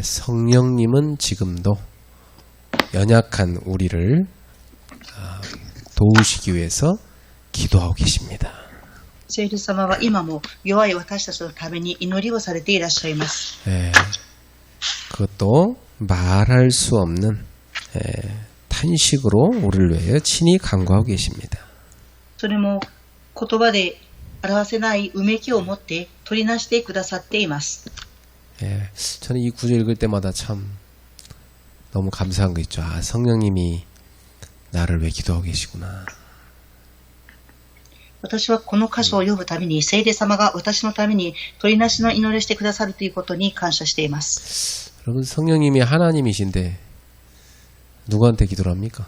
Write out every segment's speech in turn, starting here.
성령님은 지금도 연약한 우리를 도우시기 위해서 기도하고 계십니다. 聖霊様は今も弱い私たちのために祈りをされていらっしゃいます。 그것도 말할 수 없는 탄식으로 우리를 위하여 친히 간구하고 계십니다. それも言葉で表せないうめきを持って取りなしてくださっています。 저는 이 구절 읽을 때마다 참 너무 감사한 거 있죠. 아, 성령님이 나를 왜 기도하고 계시구나. 私はこの箇所を読むたびに聖霊様が私のために取りなしの祈りをしてくださるということに感謝しています。 여러분 성령님이 하나님이신데 누구한테 기도를 합니까?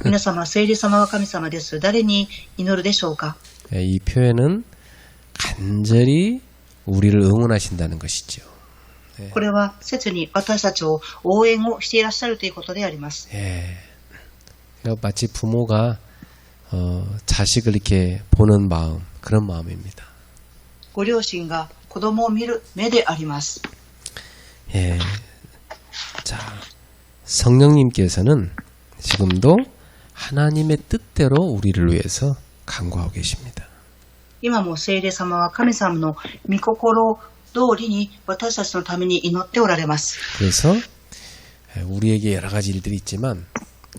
皆様、聖霊様は神様です。誰に祈るでしょうか？ 이 표현은 간절히 우리를 응원하신다는 것이죠. これは切に私たちを応援をしていらっしゃるということであります。 그러니까 마치 부모가 자식을 이렇게 보는 마음, 그런 마음입니다. ご両親が子供を見る目であります。 자, 성령님께서는 지금도 하나님의 뜻대로 우리를 위해서 간구하고 계십니다. 今も聖霊様は神様の御心通りに私たちのために祈っておられます。 그래서 우리에게 여러 가지 일들이 있지만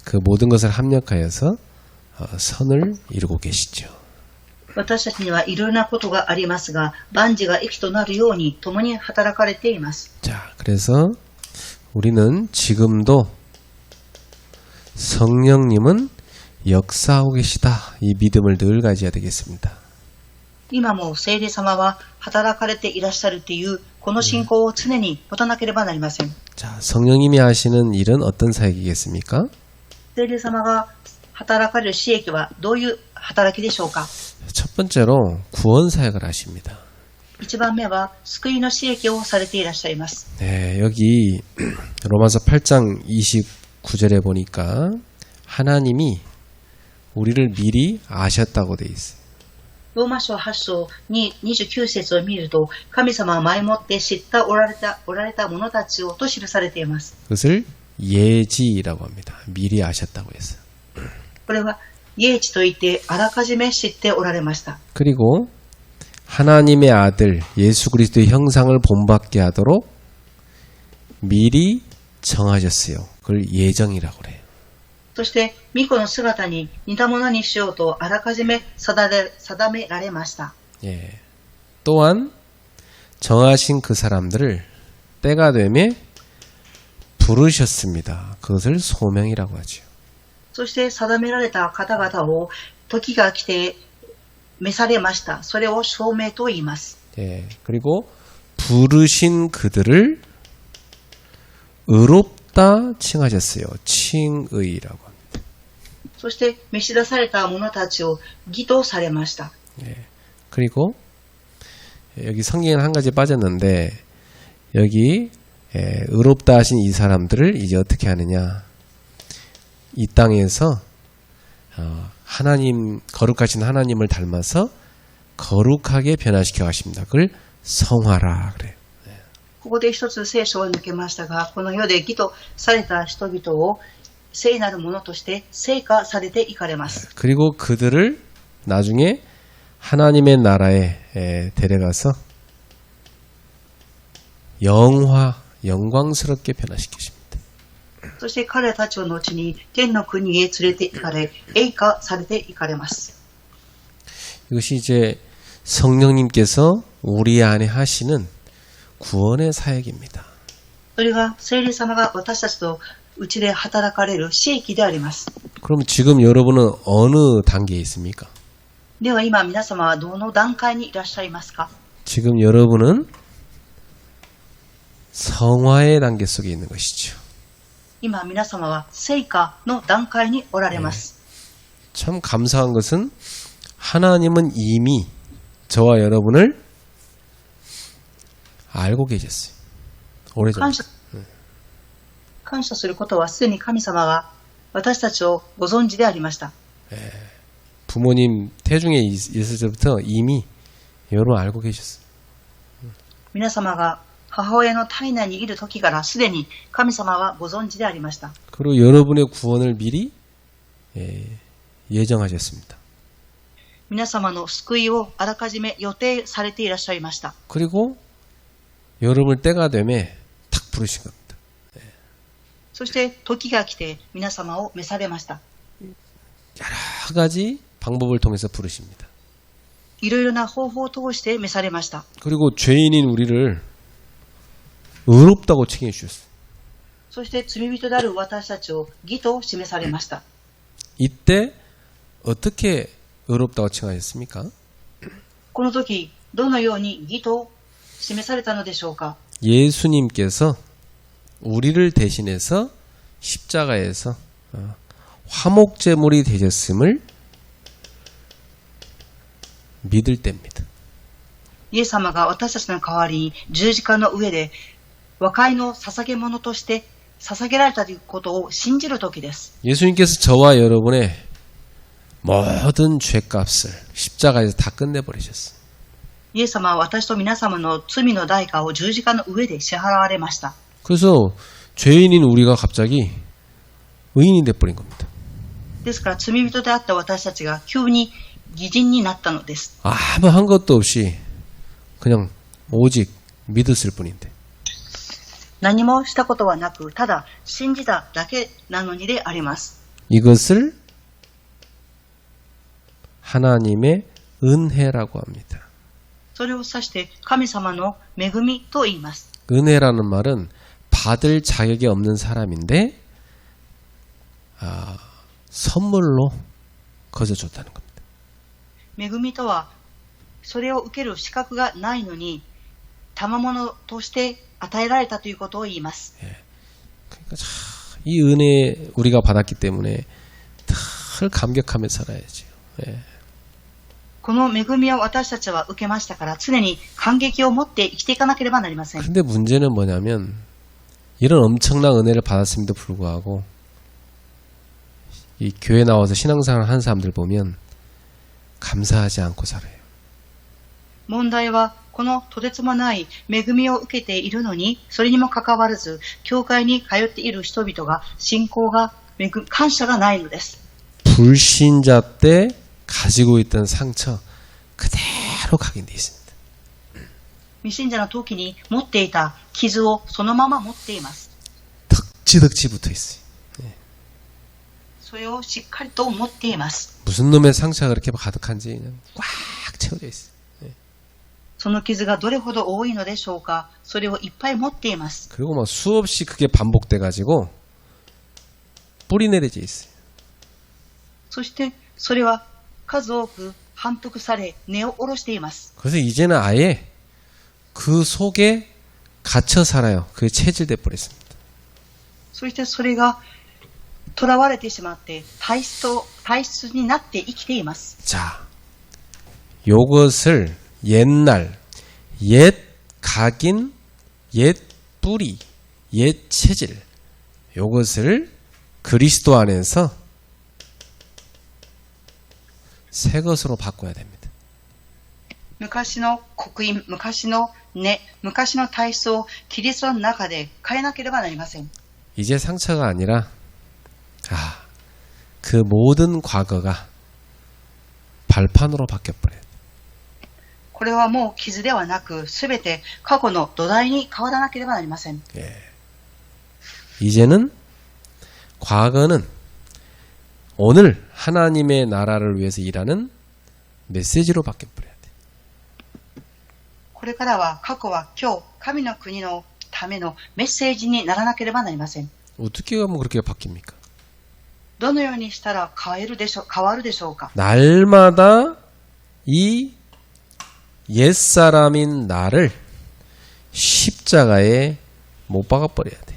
그 모든 것을 합력하여서 선을 이루고 계시죠. 私たちにはいろいろなことがありますが、万事が益となるように共に働かれています。 자, 그래서 우리는 지금도 성령님은 역사하고 계시다. 이 믿음을 늘 가져야 되겠습니다. 今も聖霊様は働かれていらっしゃるというこの信仰を常に持たなければなりません。 자, 성령님이 하시는 일은 어떤 사역이겠습니까? 聖霊様が働かれる使役はどういう働きでしょうか？ 첫 번째로 구원 사역을 하십니다. 一番目は救いの使役をされていらっしゃいます。 네, 여기 로마서 8장 29절에 보니까 하나님이 우리를 미리 아셨다고 돼 있어요. ローマ書8章に29節を見ると、神様は前もって知っておられた者たちをと記されています。 그것을 예지라고 합니다. 미리 아셨다고 했어요. これは예지といってあらかじめ知っておられました。 그리고 하나님의 아들 예수 그리스도의 형상을 본받게 하도록 미리 정하셨어요. 그걸 예정이라고 그래요. そして御子の姿に似たものにしようとあらかじめ定められました。 예. 또한 정하신 그 사람들을 때가 되매 부르셨습니다. 그것을 소명이라고 하죠. そして定められた方々を時が来て召されました。それを証明と言います。 예. 그리고 부르신 그들을 의롭다 칭하셨어요. 칭의라고 합니다. そして召し出された者たちを義とされました。 예. 그리고 여기 성경에는 한 가지 빠졌는데 여기 의롭다 하신 이 사람들을 이제 어떻게 하느냐? 이 땅에서 하나님 거룩하신 하나님을 닮아서 거룩하게 변화시켜 가십니다. 그걸 성화라 그래요. ここで一つ聖書を抜けましたが、この世で義とされた人々を聖なるものとして聖化されていかれます。 그리고 그들을 나중에 하나님의 나라에 데려가서 영광스럽게 변화시키십니다. そして彼たちを後に天の国へ連れて行かれ、栄華されていかれます。 이것이 이제 성령님께서 우리 안에 하시는 구원의 사역입니다. それが聖霊様が私たちとうちで働かれる使役であります。 그럼 지금 여러분은 어느 단계에 있습니까? では今皆様はどの段階にいらっしゃいますか？ 지금 여러분은 성화의 단계 속에 있는 것이죠. 今皆様は聖化の段階におられます。 참 감사한 것은 하나님은 이미 저와 여러분을 알고 계셨어요. 오래전에. 感謝することはすでに神様が私たちをご存知でありました。 부모님 태중에 있을 때부터 이미 여러분 알고 계셨어요. 皆様が母親の体内にいる時からすでに神様はご存知でありました。 그리고 여러분의 구원을 미리 예정하셨습니다. 皆様の救いをあらかじめ予定されていらっしゃいました。 그리고 여러분을 때가 되매 탁 부르신 겁니다. そして時が来て皆様を召されました。 여러 가지 방법을 통해서 부르십니다. いろいろな方法を通して召されました。 그리고 죄인인 우리를 의롭다고 칭해 주셨어요. そして罪人である私たちを義と示されました。 이때 어떻게 의롭다고 칭하셨습니까? この時どのように義と示されたのでしょうか。 예수님께서 우리를 대신해서 십자가에서 화목제물이 되셨음을 믿을 때입니다. イエス様が私たちの代わりに十字架の上で和解の捧げ物として捧げられたということを信じる時です。 예수님께서 저와 여러분의 모든 죄값을 십자가에서 다 끝내버리셨어요. イエス様は私と皆様の罪の代価を十字架の上で支払われました。 그래서 죄인인 우리가 갑자기 의인이 돼버린 겁니다. ですから罪人であった私たちが急に義人になったのです。 아무 한 것도 없이 그냥 오직 믿었을 뿐인데 何もしたことはなく、ただ信じただけなのにであります。 이것을 하나님의 은혜라고 합니다. それを指して神様の恵みと言います。 은혜라는 말은 받을 자격이 없는 사람인데 선물로 거저줬다는 겁니다. 恵みとはそれを受ける資格がないのに賜物として与えられたということを言います。 그러니까 이 은혜 우리가 받았기 때문에 늘 감격하며 살아야죠. この恵みを私たちは受けましたから常に感激を持って生きていかなければなりません。 근데 문제는 뭐냐면 이런 엄청난 은혜를 받았음에도 불구하고 이 교회 나와서 신앙생활을 하는 사람들 보면 감사하지 않고 살아요. 問題はこのとてつもない恵みを受けているのにそれにもかかわらず教会に通っている人々が信仰が感謝がないのです。 불신자 때 가지고 있던 상처 그대로 각인되어 있습니다. 未信者の時に持っていた傷をそのまま持っています。 덕지덕지 붙어 있어요. それをしっかりと持っています。 무슨 놈의 상처가 그렇게 가득한지 그냥 꽉 채워져 있어요. その傷がどれほど多いのでしょうか。それをいっぱい持っています。 그리고 막 수없이 그게 반복돼 가지고 뿌리 내려져 있어요. そしてそれは数多く反復され根を下ろしています。 그래서 이제는 아예 그 속에 갇혀 살아요. 그게 체질돼 버렸습니다. そしてそれが囚われてしまって体質になって生きています。 자, 요것을 옛날, 옛 각인, 옛 뿌리, 옛 체질, 요것을 그리스도 안에서 새 것으로 바꿔야 됩니다. 昔の刻印、昔の根、昔の体質をキリストの中で変えなければなりません。 이제 상처가 아니라 그 모든 과거가 발판으로 바뀌어버려요. これはもう傷ではなく、すべて過去の土台に変わらなければなりません。 이제는 과거는 오늘 하나님의 나라를 위해서 일하는 메시지로 바뀌어버려야 돼. これからは過去は今日、神の国のためのメッセージにならなければなりません。 어떻게 하면 그렇게 바뀝니까? どのようにしたら変わるでしょうか。 날마다 이 옛사람인 나를 십자가에 못 박아버려야 돼.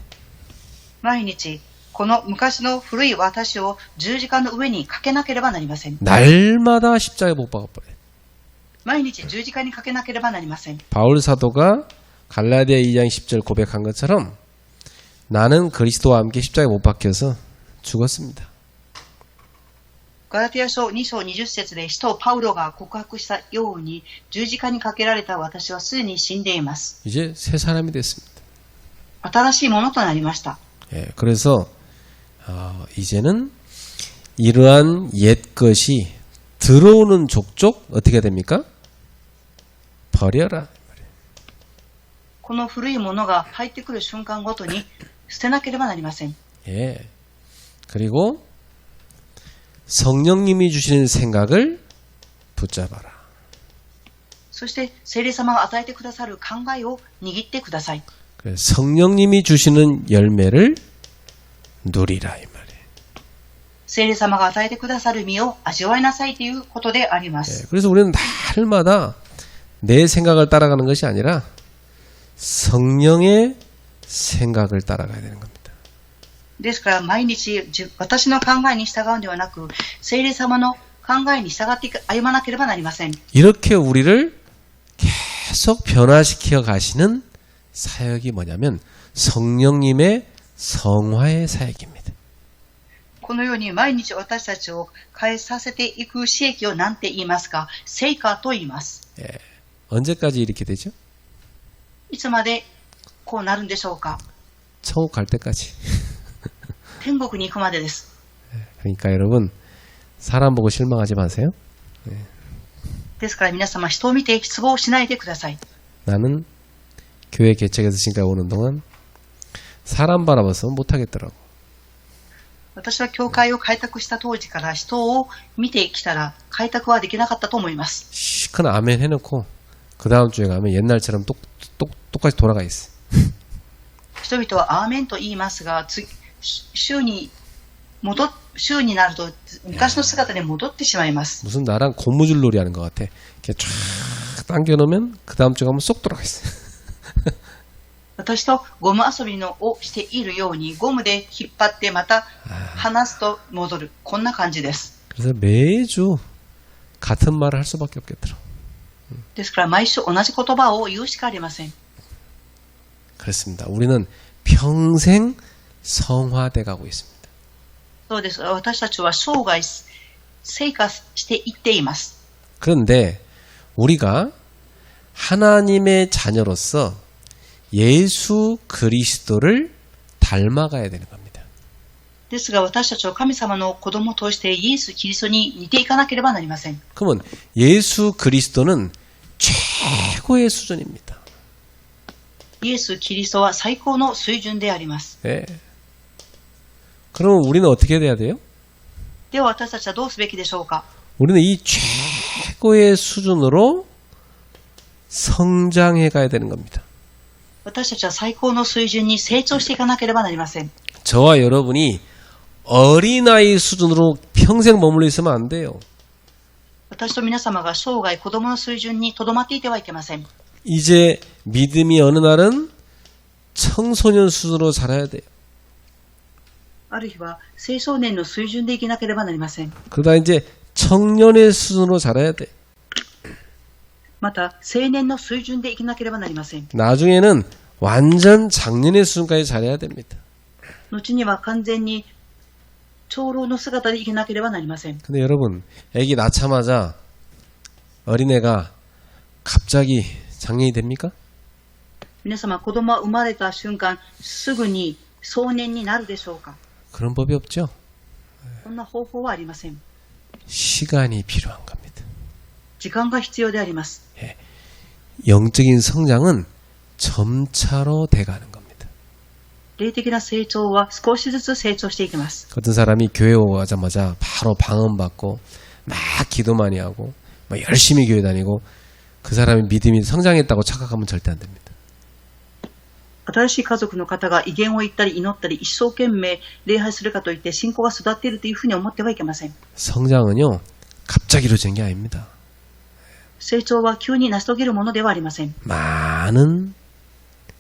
毎日、この昔の古い私を十字架の上にかけなければなりません。 날마다 십자가에 못 박아버려야 돼. 毎日十字架にかけなければなりません。 바울 사도가 갈라디아 2장 10절 고백한 것처럼 나는 그리스도와 함께 십자가에 못 박혀서 죽었습니다. ガラテヤ書2章20節で使徒パウロが告白したように、十字架にかけられた私はすでに死んでいます。 이제 새 사람이 됐습니다. 新しいものとなりました。 예, 그래서 이제는 이러한 옛 것이 들어오는 족족 어떻게 됩니까? 버려라. この古いものが入ってくる瞬間ごとに捨てなければなりません。 예. 그리고 성령님이 주시는 생각을 붙잡아라. そして聖霊様が与えてくださる考えを握ってください。 성령님이 주시는 열매를 누리라 이 말이에요. 聖霊様が与えてくださる実を味わいなさいということでありま 예, す。 그래서 우리는 날마다 내 생각을 따라가는 것이 아니라 성령의 생각을 따라가야 되는 겁니다. ですから毎日私の考えに従うんではなく、聖霊様の考えに従って歩まなければなりません。 이렇게 우리를 계속 변화시켜 가시는 사역이 뭐냐면 성령님의 성화의 사역입니다. このように毎日私たちを変えさせていく刺激を何て言いますか、成果と言います。 예, 언제까지 이렇게 되죠? いつまでこうなるんでしょうか。 천국 갈 때까지. 天国に行くまでです。 그러니까 여러분 사람 보고 실망하지 마세요. ですから皆様、人を見て失望しないでください。 나는 교회 개척에서 지금까지 오는 동안 사람 바라봐서 못하겠더라고. 私は教会を開拓した当時から人を見てきたら開拓はできなかったと思います。 시큰 아멘 해놓고 그 다음 주에 가면 옛날처럼 똑같이 돌아가 있어. 人々はアーメンと言いますが、週になると昔の姿に戻ってしまいます。 무슨 나랑 고무줄놀이 하는 것 같아. 이렇게 쫙 당겨놓으면 그 다음 주에 가면 쏙 돌아가 있어. 私とゴム遊びをしているようにゴムで引っ張ってまた離すと戻る。こんな感じです。 그래서 매주 같은 말을 할 수밖에 없겠더라. ですから毎週同じ言葉を言うしかありません。 그렇습니다. 우리는 평생 성화돼 가고 있습니다. そうです。私たちは生涯成果していっています。 그런데 우리가 하나님의 자녀로서 예수 그리스도를 닮아가야 되는 겁니다. ですが私たちは神様の子供としてイエス・キリストに似ていかなければなりません。 그러면 예수 그리스도는 최고의 수준입니다. イエス・キリストは最高の水準であります。 예. 그러면 우리는 어떻게 돼야 돼요? では私たちはどうすべきでしょうか。 우리는 이 최고의 수준으로 성장해 가야 되는 겁니다. 私たちは最高の水準に成長していかなければなりません。 저와 여러분이 어린아이 수준으로 평생 머물러 있으면 안 돼요. 私と皆様が生涯子供の水準にとどまっていてはいけません。 이제 믿음이 어느 날은 청소년 수준으로 자라야 돼요. ある日は青少年の水準で生きなければなりません。 그러다 이제 청년의 수준으로 자라야 돼. また青年の水準で生きなければなりません。 나중에는 완전 장년의 수준까지 자라야 됩니다. 後には完全に長老の姿で生きなければなりません。 근데 여러분, 애기 낳자마자 어린애가 갑자기 장년이 됩니까? 皆様、子供は生まれた瞬間すぐに壮年になるでしょうか。 그런 법이 없죠. そんな方法はありません。 시간이 필요한 겁니다. 時間が必要であります。 영적인 성장은 점차로 돼가는 겁니다. 霊的な成長は少しずつ成長していきます。 어떤 사람이 교회 오자마자 바로 방언받고 막 기도 많이 하고 막 열심히 교회 다니고 그 사람이 믿음이 성장했다고 착각하면 절대 안 됩니다. 新しい家族の方が威厳を言ったり祈ったり一生懸命礼拝するかといって信仰が育っているというふうに思ってはいけません。 성장은요 갑자기 이루어진 게 아닙니다. 成長は急に成し遂げるものではありません。 많은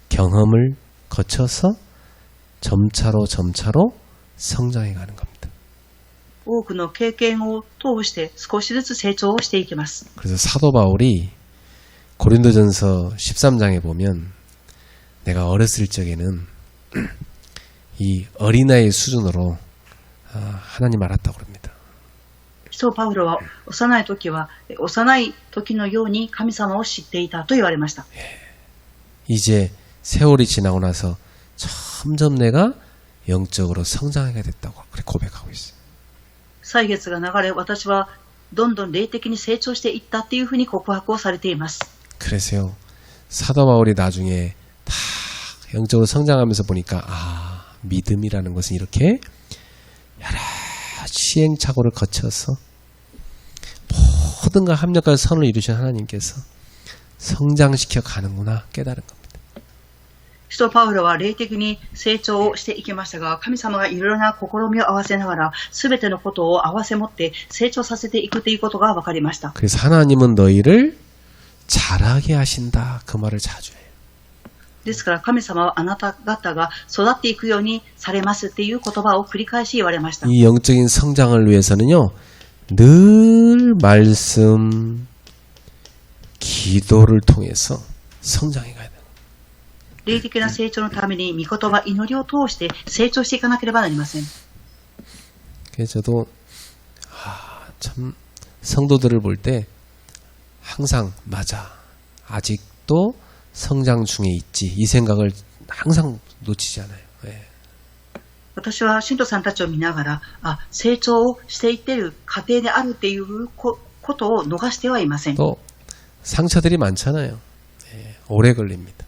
경험을 거쳐서 점차로 성장해 가는 겁니다. 多くの経験を通して少しずつ成長をしていきます。 그래서 사도 바울이 고린도전서 13장에 보면 내가 어렸을 적에는 이 어린아이 수준으로 하나님 알았다고 그럽니다. 使徒パウロは幼い時のように神様を知っていたと言われました。 이제 세월이 지나고 나서 점점 내가 영적으로 성장하게 됐다고 그렇게 고백하고 있어요. 歳月が流れ、私はどんどん霊的に成長していったっていうふうに告白をされています。 그래서요, 사도 바울이 나중에 다 영적으로 성장하면서 보니까 믿음이라는 것은 이렇게 여러 시행착오를 거쳐서 모든가 합력과 선을 이루신 하나님께서 성장시켜 가는구나 깨달은 겁니다. 使徒パウロは霊的に成長をしていきましたが、神様がいろいろな試みを合わせながら、すべてのことを合わせ持って成長させていくということが分かりました。 그래서 하나님은 너희를 자라게 하신다. 그 말을 자주 해요. ですから神様はあなた方が育っていくようにされますっていう言葉を繰り返し言われました。 이 영적인 성장을 위해서는요, 늘 말씀, 기도를 통해서 성장해 가야 돼요. 霊的な成長のために御言葉、祈りを通して成長していかなければなりません。 그래서 저도 참 성도들을 볼 때 항상 맞아. 아직도 성장 중에 있지. 이 생각을 항상 놓치지 않아요. 예. 私は信徒さんたちを見ながら、成長をしていっている過程であるっていうことを逃してはいません。 또 상처들이 많잖아요. 예, 오래 걸립니다.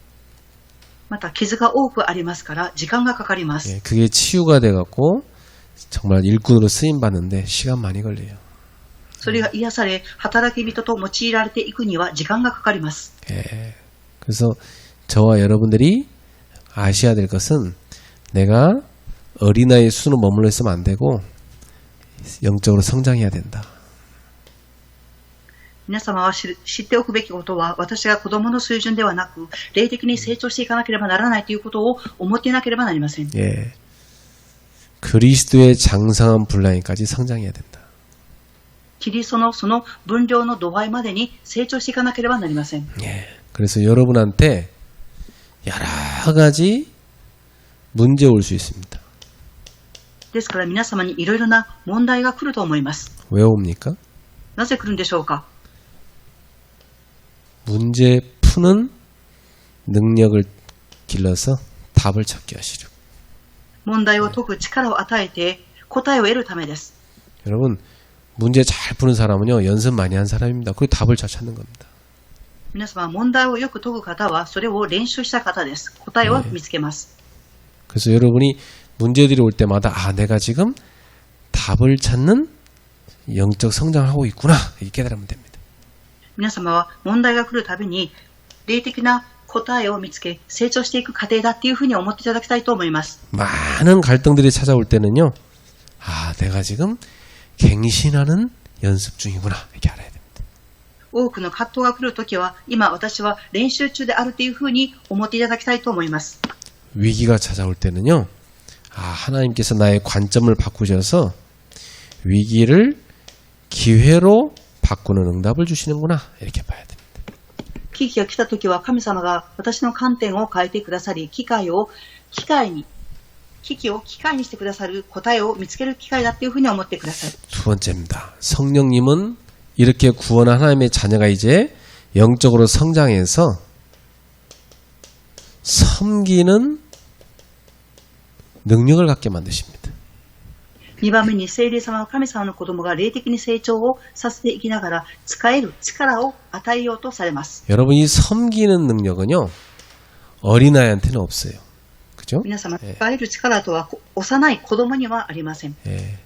また傷が多くありますから時間がかかります。 예, 그게 치유가 돼갖고 정말 일꾼으로 쓰임 받는데 시간 많이 걸려요. それが癒され、働き人と用いられていくには時間がかかります。 예, 그래서 저와 여러분들이 아셔야 될 것은 내가 어린아이의 수는 머물러 있으면 안 되고 영적으로 성장해야 된다. 皆様は知っておくべきことは、私が子供の水準ではなく、霊的に成長していかなければならないということを思っていなければなりません。 예, 그리스도의 장성한 분량까지 성장해야 된다. キリストのその分量の度合いまでに成長していかなければなりません。 예, 그래서 여러분한테 여러 가지 문제 올 수 있습니다. ですから皆様にいろいろな問題が来ると思います。 왜 옵니까? なぜ来るんでしょうか。 문제 푸는 능력을 길러서 답을 찾게 하시려고. 問題を解く力を与えて答えを得るためです。 여러분, 문제 잘 푸는 사람은요, 연습 많이 한 사람입니다. 그리고 답을 잘 찾는 겁니다. 皆様、問題をよく解く方はそれを練習した方です。答えを見つけます。 그래서 여러분이 문제들이 올 때마다 내가 지금 답을 찾는 영적 성장을 하고 있구나. 이렇게 깨달으면 됩니다. 皆様は問題が来るたびに霊的な答えを見つけ成長していく過程だっていうふうに思っていただきたいと思います。 많은 갈등들이 찾아올 때는요, 내가 지금 갱신하는 연습 중이구나. 이렇게 알아야 됩니다. 多くの葛藤が来るときは、今私は練習中であるっていうふうに思っていただきたいと思います。 위기가 찾아올 때는요, 하나님께서 나의 관점을 바꾸셔서 위기를 기회로 바꾸는 응답을 주시는구나. 이렇게 봐야 됩니다. 危機が来たときは神様が私の観点を変えてくださり、危機を機会にしてくださる答えを見つける機会だっていうふうに思ってください。 두 번째입니다. 성령님은 이렇게 구원한 하나님의 자녀가 이제 영적으로 성장해서 섬기는 능력을 갖게 만드십니다. 2番目に聖霊様は神様の子供が霊的に成長をさせていきながら使える力を与えようとされます。 여러분, 이 섬기는 능력은요, 어린아이한테는 없어요. 그죠? 皆様、使える力とは幼い子供にはありません。 예.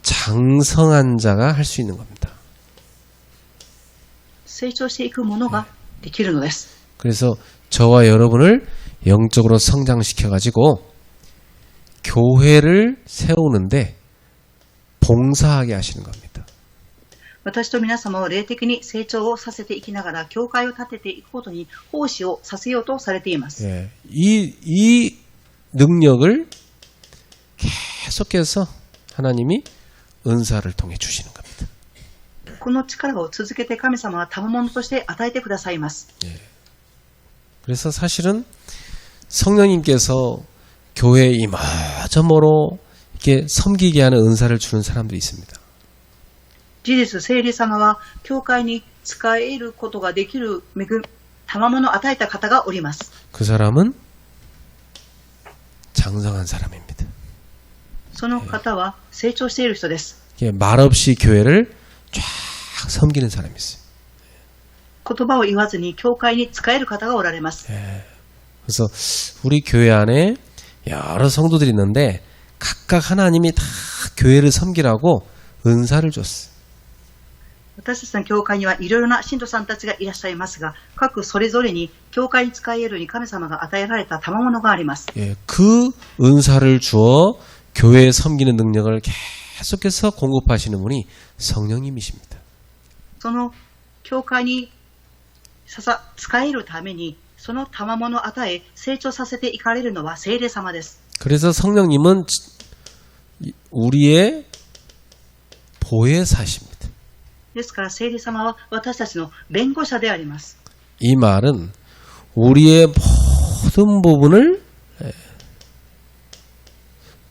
장성한 자가 할 수 있는 겁니다. 成長していくものができるのです。 그래서 저와 여러분을 영적으로 성장시켜가지고 교회를 세우는데 봉사하게 하시는 겁니다. 私と皆様を霊的に成長をさせていきながら教会を立てていくことに奉仕をさせようとされています。 예. 이 능력을 계속해서 하나님이 은사를 통해 주시는 겁니다. この力を続けて神様は賜物として与えてくださいます。 예. 그래서 사실은 성령님께서 교회에 이마저마로 이렇게 섬기게 하는 은사를 주는 사람들이 있습니다. 事実、聖霊様は教会に使えることができる賜物を与えた方がおります。 그 사람은 장성한 사람입니다. その方は成長している人です。 예, 말없이 교회를 쫙 섬기는 사람이 있어요. 言葉を言わずに教会に使える方がおられます。 그래서 우리 교회 안에 여러 성도들이 있는데 각각 하나님이 다 교회를 섬기라고 은사를 줬어요. 私たちの教会にはいろいろな信徒さんたちがいらっしゃいますが、各それぞれに教会に使えるように神様が与えられた賜物があります。 예, 그 은사를 주어 교회에 섬기는 능력을 계속해서 공급하시는 분이 성령님이십니다. その教会に使えるためにその賜物を与え成長させていかれるのは聖霊様です。 그래서 성령님은 우리의 보혜사십니다. ですから聖霊様は私たちの弁護者であります。 이 말은 우리의 모든 부분을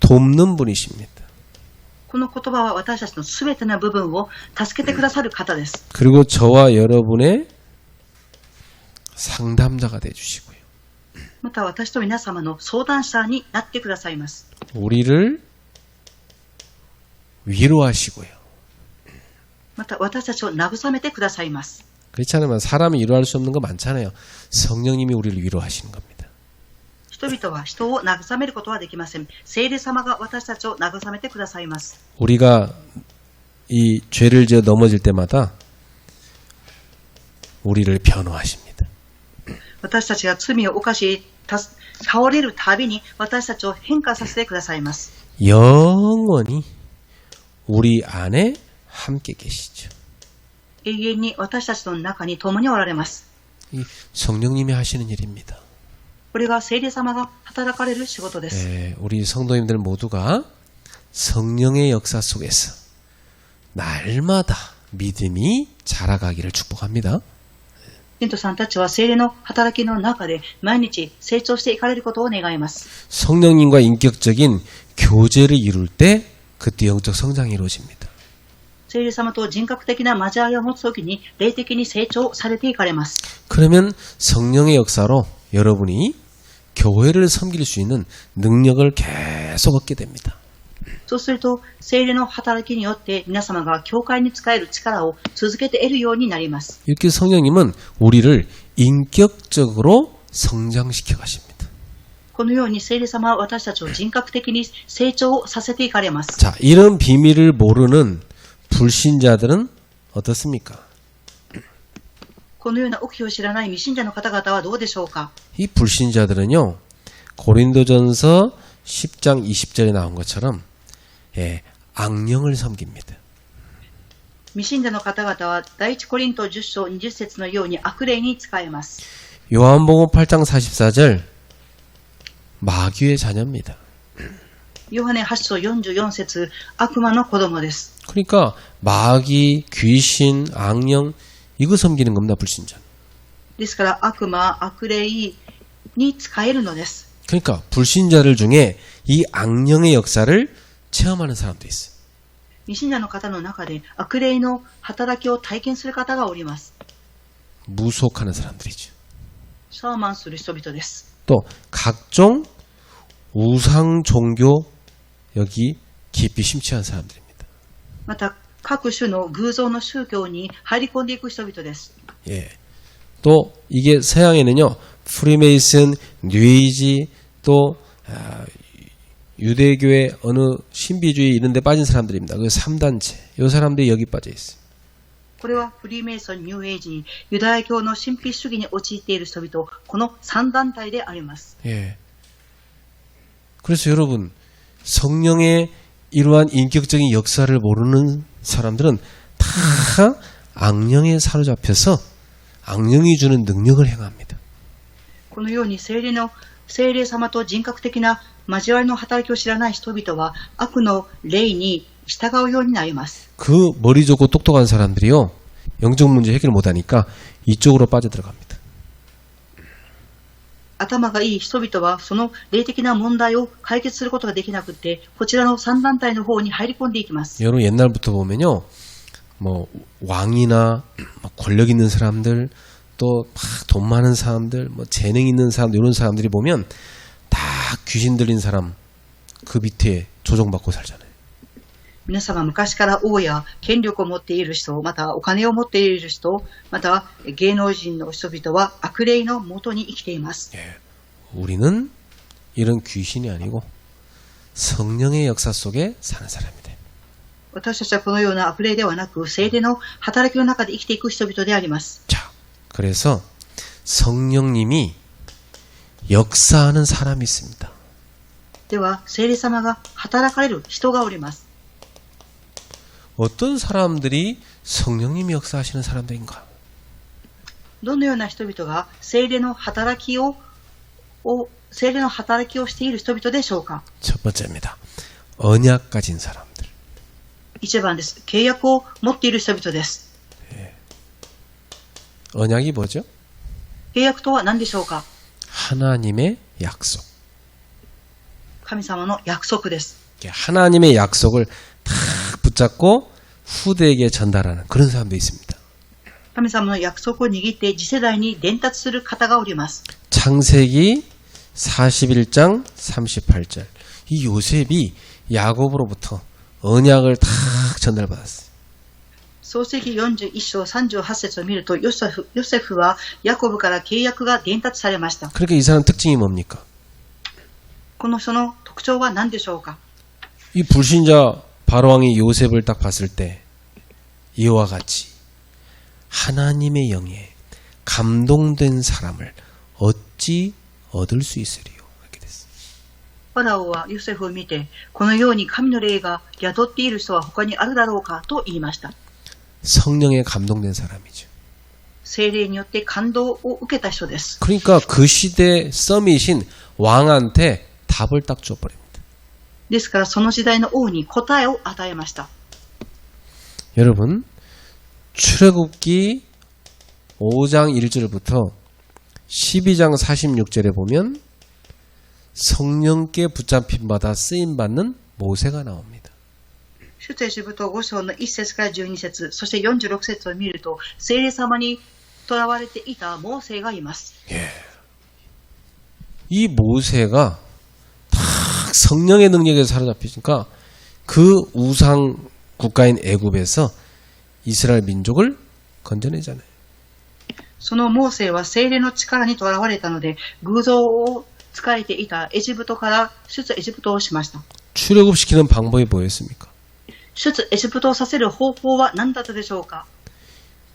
돕는 분이십니다. この言葉は私たちのすべての部分を助けてくださる方です。 그리고 저와 여러분의 상담자가 되어주시고요. また私と皆様の相談者になってくださいます。 우리를 위로하시고요. また私たちを慰めてくださいます。 그렇지 않으면 사람이 위로할 수 없는 거 많잖아요. 성령님이 우리를 위로하시는 겁니다. 人々は人を慰めることはできません。聖霊様が私たちを慰めてくださいます。 우리가 이 죄를 지어 넘어질 때마다 우리를 변호하십니다. 私たちが罪を犯し倒れるたびに私たちを変化させてくださいます。 영원히 우리 안에 함께 계시죠. 永遠に私たちの中に共におられます。 이 성령님이 하시는 일입니다. これが聖霊様が働かれる仕事です。 우리 성도님들 모두가 성령의 역사 속에서 날마다 믿음이 자라가기를 축복합니다. 信徒さんたちは聖霊の働きの中で毎日成長していかれることを願います。 성령님과 인격적인 교제를 이룰 때 그때 영적 성장이 이루어집니다. 聖霊様と人格的な交わりを持つときに霊的に成長されていかれます。 그러면 성령의 역사로 여러분이 교회를 섬길 수 있는 능력을 계속 얻게 됩니다. そうすると聖霊の働きによって皆様が教会に使える力を続けて得るようになります。 이렇게 성령님은 우리를 인격적으로 성장시켜 가십니다. このように聖霊様は私たちを人格的に成長させていかれます。 자, 이런 비밀을 모르는 불신자들은 어떻습니까? このような奥義を知らない未信者の方々はどうでしょうか。 이 불신자들은요, 고린도전서 10장 20절에 나온 것처럼 악령을 섬깁니다. 未信者の方々は第一コリント10章20節のように悪霊に仕えます。 요한복음 8장 44절 마귀의 자녀입니다. ヨハネ8章44節悪魔の子供です。 그러니까 마귀, 귀신, 악령 이거 섬기는 겁니다. 불신자. ですから悪魔、悪霊に仕えるのです。 그러니까 불신자들 중에 이 악령의 역사를 체험하는 사람도 있어요. 未信者の方の中で悪霊の働きを体験する方がおります。 무속하는 사람들이죠. シャーマンする人々です。 또 각종 우상 종교 여기 깊이 심취한 사람들입니다. また各種の偶像の宗教に入り込んでいく人々です。 예. 또 이게 서양에는요, 프리메이슨, 뉴에이지, 또 유대교의 어느 신비주의 이런 데 빠진 사람들입니다. 그 3단체. 이 사람들이 여기 빠져 있어요. これはフリーメイソン、ニューエイジにユダヤ教の神秘主義に陥っている人々、この3団体であります。 예. 그래서 여러분, 성령의 이러한 인격적인 역사를 모르는 사람들은 다 악령에 사로잡혀서 악령이 주는 능력을 행합니다. このように聖霊様と人格的な交わりの働きを知らない人々は悪の霊に従うようになります。 그 머리 좋고 똑똑한 사람들이요, 영적 문제 해결 못하니까 이쪽으로 빠져들어갑니다. 頭がいい人々はその霊的な問題を解決することができなくて、こちらの3団体の方に入り込んでいきます。 여러분 옛날부터 보면요, 뭐 왕이나 권력 있는 사람들, 또 막 돈 많은 사람들, 뭐 재능 있는 사람들, 이런 사람들이 보면 다 귀신 들린 사람 그 밑에 조종받고 살잖아요. 皆様、昔から王や権力を持っている人、またお金を持っている人、また芸能人の人々は悪霊のもとに生きています。 예. 우리는 이런 귀신이 아니고 성령의 역사 속에 사는 사람이다. 私たちはこのような悪霊ではなく、聖霊の働きの中で生きていく人々であります。 자, 그래서 성령님이 역사하는 사람이 있습니다. では、聖霊様が働かれる人がおります。 어떤 사람들이 성령님이 역사하시는 사람들인가? どのような人々が聖霊の働きをしている人々でしょうか。 첫 번째입니다. 언약 가진 사람들. 1番です。契約を持っている人々です。 언약이 뭐죠? 契約とは何でしょうか。 하나님의 약속. 神様の約束です。 하나님의 약속을 다 붙잡고 후대에게 전달하는 그런 사람도 있습니다. 神様の約束を握って次世代に伝達する方がおります。 창세기 41장 38절. 이 요셉이 야곱으로부터 언약을 다 전달받았어요. 創世記41章38節を見ると、ヨセフはヤコブから契約が伝達されました。 그러니까 이 사람 특징이 뭡니까? この人の特徴は何でしょうか。 이 불신자 바로왕이 요셉을 딱 봤을 때 이와 같이 하나님의 영에 감동된 사람을 어찌 얻을 수 있으리요? 이렇게 됐어요. ファラオはヨセフを見て、このように神の霊が宿っている人は他にあるだろうかと言いました。 성령에 감동된 사람이죠. 聖霊によって感動を受けた人です。 그러니까 그 시대 서밋인 왕한테 답을 딱 줘버립니다. ですからその時代の王に答えを与えました。 여러분, 출애굽기 5장 1절부터 12장 46절에 보면 성령께 붙잡힌 바다 쓰임받는 모세가 나옵니다. 出エジプト5章の1節から12節、そして46節を見ると、聖霊様に囚われていたモーセがいます。 예. 이 모세가 다 성령의 능력에 사로잡히니까 그 우상 국가인 애굽에서 이스라엘 민족을 건져내잖아요. そのモーセは聖霊の力に囚われたので、偶像を仕えていたエジプトから出エジプトをしました。 출애굽시키는 방법이 뭐였습니까? 出エジプトをさせる方法は何だったでしょうか。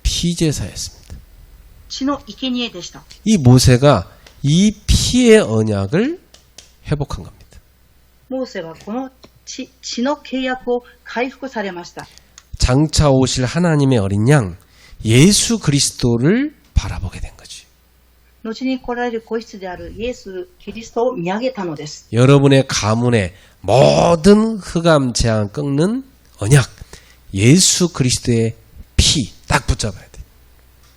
피제사였습니다. 血の生贄でした。 이 모세가 이 피의 언약을 회복한 겁니다. モーセはこの血の契約を回復されました。 장차 오실 하나님의 어린 양 예수 그리스도를 바라보게 된 거지. 後に来られる子羊であるイエス・キリストを見上げたのです。 여러분의 가문의 모든 흑암 재앙 꺾는 언약 예수 그리스도의 피 딱 붙잡아야 돼.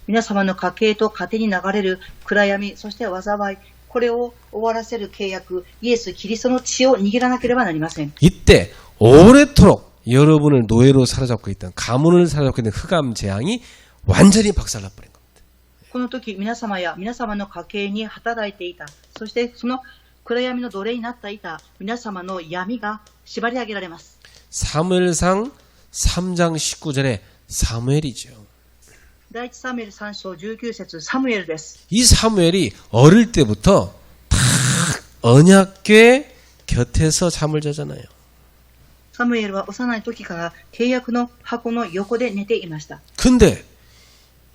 皆様の家計と家庭に流れる暗闇、そして災い、これを終わらせる契約、イエス・キリストの血を握らなければなりません。 이때 오래도록 여러분을 노예로 사로잡고 있던 가문을 사로잡고 있는 흑암 재앙이 완전히 박살나버린 겁니다. この時、皆様や皆様の家計に働いていた、そしてその暗闇の奴隷になっていた皆様の闇が縛り上げられます。 사무엘상 3장 19절에 사무엘이죠. 第一サムエル3章19節サムエルです。 이 사무엘이 어릴 때부터 다 언약궤 곁에서 잠을 자잖아요. サムエルは幼い時から契約の箱の横で寝ていました。 근데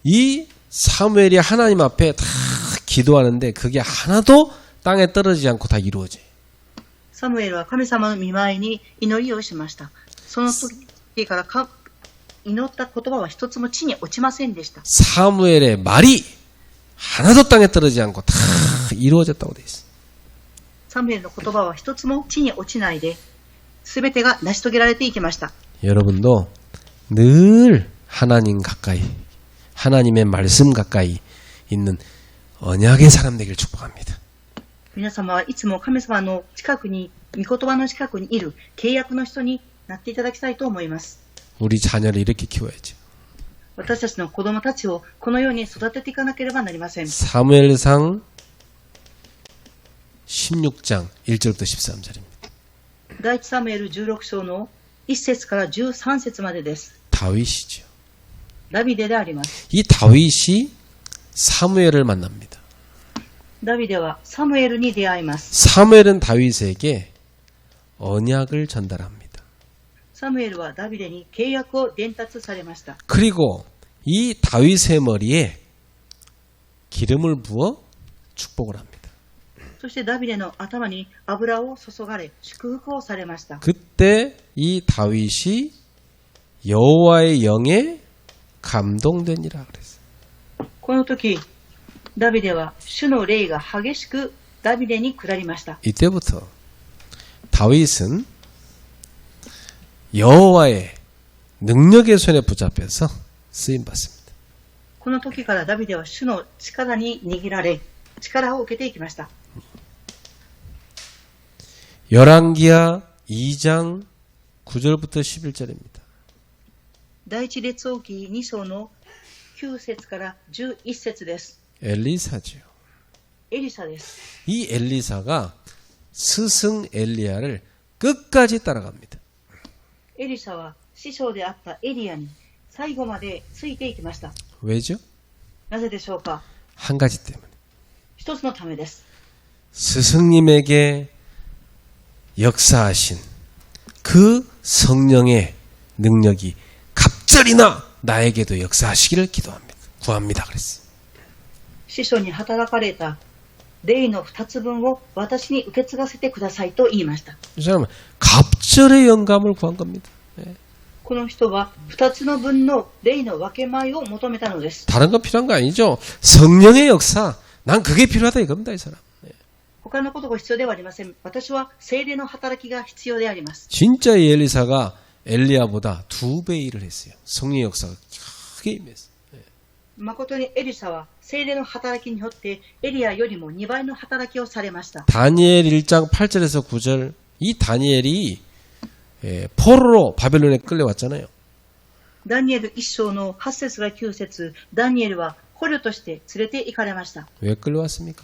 이 사무엘이 하나님 앞에 다 기도하는데 그게 하나도 땅에 떨어지지 않고 다 이루어져요. サムエルは神様の御前に祈りをしました。その時から祈った言葉は一つも地に落ちませんでした。 사무엘의 말이 하나도 땅에 떨어지지 않고 다 이루어졌다고 돼 있어. サムエルの言葉は一つも地に落ちないで、すべてが成し遂げられていきました。 여러분도 늘 하나님 가까이, 하나님의 말씀 가까이 있는 언약의 사람 되길 축복합니다. 皆様はいつも神様の近くに、御言葉の近くにいる契約の人になっていただきたいと思います。 우리 자녀를 이렇게 키워야죠. 私たちの子供たちをこのように育てていかなければなりません。 사무엘상 16장 1절부터 13절입니다. 第一サムエル16章の1節から13節までです。 다윗이죠. ダビデであります。 이 다윗이 사무엘을 만납니다. ダビデはサムエルに出会います。 사무엘은 다윗에게 언약을 전달합니다. サムエルはダビデに契約を伝達されました。 그리고 이 다윗의 머리에 기름을 부어 축복을 합니다. そしてダビデの頭に油を注がれ祝福をされました。 그때 이 다윗이 여호와의 영에 감동되니라 그랬어요. この時、ダビデは主の霊が激しくダビデに下りました。 이때부터 다윗은 여호와의 능력의 손에 붙잡혀서 쓰임 받습니다. この時からダビデは主の力に握られ、力を受けていきました。 열왕기하 2장 9절부터 11절입니다. 第一列王記2章の9節から11節です。 엘리사죠. エリサです。 이 엘리사가 스승 엘리야를 끝까지 따라갑니다. エリサは師匠であったエリアに最後までついていきました。 왜죠? なぜでしょうか。 한 가지 때문에. 一つのためです。 스승님에게 역사하신 그 성령의 능력이 갑절이나 나에게도 역사하시기를 기도합니다. 구합니다. 그랬어요. 師匠に働かれた霊の2つ分を私に受け継がせてくださいと言いました。 이 사람은 갑절의 영감을 구한 겁니다. この人は2つの分の霊の分け前を求めたのです。 다른 거 필요한 거 아니죠? 성령의 역사. 난 그게 필요하다 이겁니다. 이 사람. 他のことが必要ではありません。私は聖霊の働きが必要であります。 진짜 이 엘리사가 엘리야보다 2배 일을 했어요. 성령의 역사가 크게 임했어요. 誠にエリサは聖霊の働きによってエリアよりも2倍の働きをされました。 다니엘 1장 8절에서 9절 이 다니엘이 포로로 바벨론에 끌려왔잖아요. ダニエル1章の8節から9節、ダニエルは捕虜として連れて行かれました。 왜 끌려왔습니까?